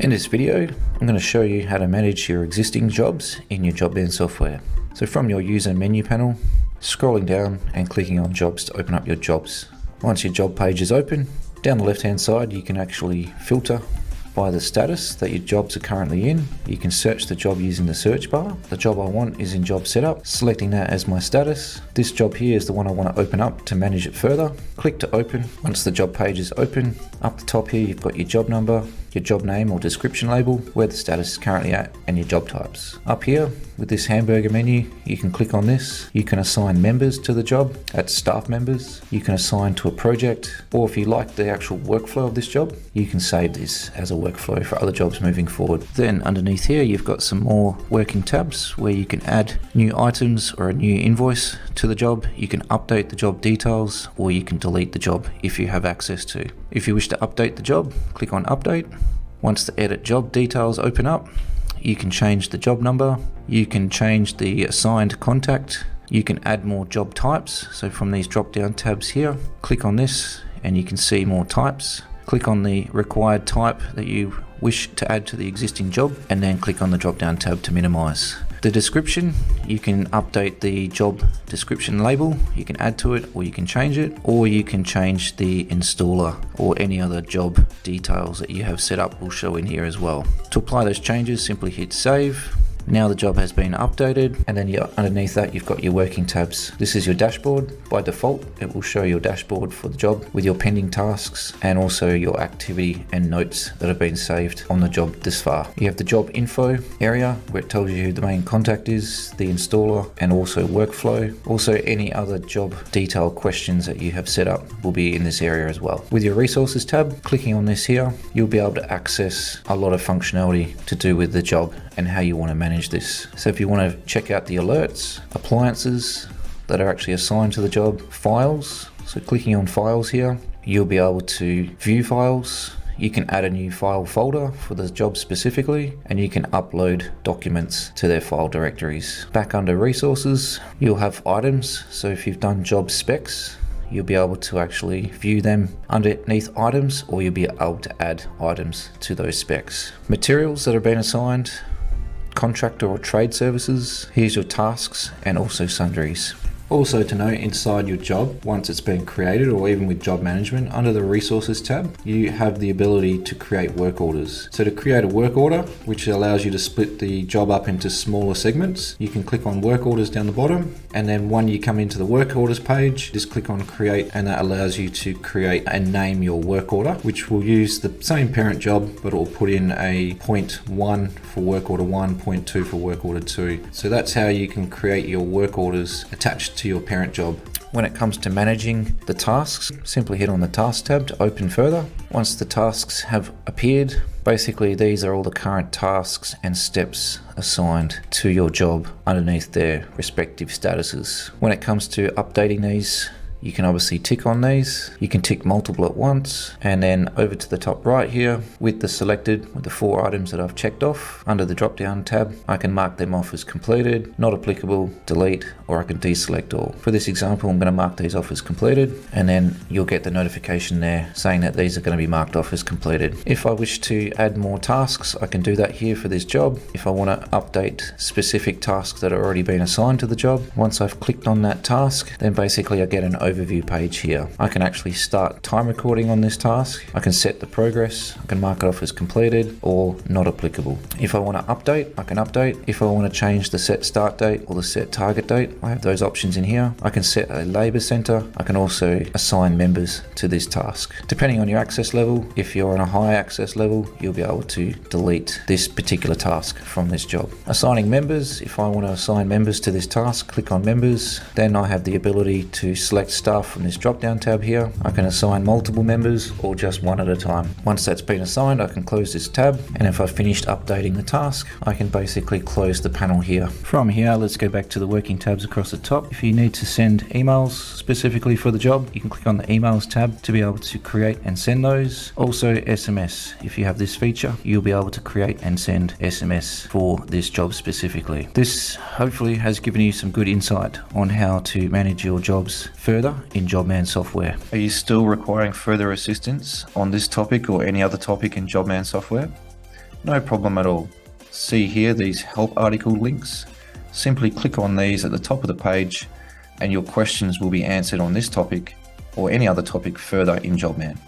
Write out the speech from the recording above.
In this video, I'm going to show you how to manage your existing jobs in your JobMan software. So from your user menu panel, scrolling down and clicking on jobs to open up your jobs. Once your job page is open, down the left hand side you can actually filter by the status that your jobs are currently in. You can search the job using the search bar. The job I want is in job setup, selecting that as my status. This job here is the one I want to open up to manage it further. Click to open. Once the job page is open, up the top here you've got your job number, your job name or description label, where the status is currently at, and your job types. Up here with this hamburger menu, you can click on this. You can assign members to the job, that's staff members. You can assign to a project, or if you like the actual workflow of this job, you can save this as a workflow for other jobs moving forward. Then underneath here, you've got some more working tabs where you can add new items or a new invoice to the job. You can update the job details, or you can delete the job if you have access to. If you wish to update the job, click on update. Once the edit job details open up, you can change the job number, you can change the assigned contact, you can add more job types. So from these drop down tabs here, click on this and you can see more types. Click on the required type that you wish to add to the existing job and then click on the drop down tab to minimize. The description, you can update the job description label, you can add to it or you can change it, or you can change the installer or any other job details that you have set up will show in here as well. To apply those changes, simply hit save. Now the job has been updated, and then underneath that you've got your working tabs. This is your dashboard. By default, it will show your dashboard for the job with your pending tasks and also your activity and notes that have been saved on the job this far. You have the job info area where it tells you who the main contact is, the installer, and also workflow. Also any other job detail questions that you have set up will be in this area as well. With your resources tab, clicking on this here, you'll be able to access a lot of functionality to do with the job and how you want to manage this. So if you want to check out the alerts, appliances that are actually assigned to the job, files, so clicking on files here, you'll be able to view files. You can add a new file folder for the job specifically, and you can upload documents to their file directories. Back under resources, you'll have items. So if you've done job specs, you'll be able to actually view them underneath items, or you'll be able to add items to those specs. Materials that have been assigned, contractor or trade services, here's your tasks and also sundries. Also to note, inside your job, once it's been created, or even with job management, under the resources tab, you have the ability to create work orders. So to create a work order, which allows you to split the job up into smaller segments, you can click on work orders down the bottom, and then when you come into the work orders page, just click on create, and that allows you to create and name your work order, which will use the same parent job, but it will put in a point 1 for work order 1, point 2 for work order 2. So that's how you can create your work orders attached to your parent job. When it comes to managing the tasks, simply hit on the task tab to open further. Once the tasks have appeared, basically these are all the current tasks and steps assigned to your job underneath their respective statuses. When it comes to updating these, you can obviously tick on these. You can tick multiple at once, and then over to the top right here with the selected, with the 4 items that I've checked off, under the drop down tab, I can mark them off as completed, not applicable, delete, or I can deselect all. For this example, I'm going to mark these off as completed, and then you'll get the notification there saying that these are going to be marked off as completed. If I wish to add more tasks, I can do that here for this job. If I want to update specific tasks that have already been assigned to the job, once I've clicked on that task, then basically I get an overview page here. I can actually start time recording on this task. I can set the progress. I can mark it off as completed or not applicable. If I want to update, I can update. If I want to change the set start date or the set target date, I have those options in here. I can set a labor center. I can also assign members to this task. Depending on your access level, if you're on a high access level, you'll be able to delete this particular task from this job. Assigning members, if I want to assign members to this task, click on members. Then I have the ability to select staff from this drop down tab here. I can assign multiple members or just one at a time. Once that's been assigned, I can close this tab, and if I've finished updating the task, I can basically close the panel here. From here, let's go back to the working tabs across the top. If you need to send emails specifically for the job, you can click on the emails tab to be able to create and send those. Also SMS, if you have this feature, you'll be able to create and send SMS for this job specifically. This hopefully has given you some good insight on how to manage your jobs further in JobMan software. Are you still requiring further assistance on this topic or any other topic in JobMan software? No problem at all. See here these help article links? Simply click on these at the top of the page and your questions will be answered on this topic or any other topic further in JobMan.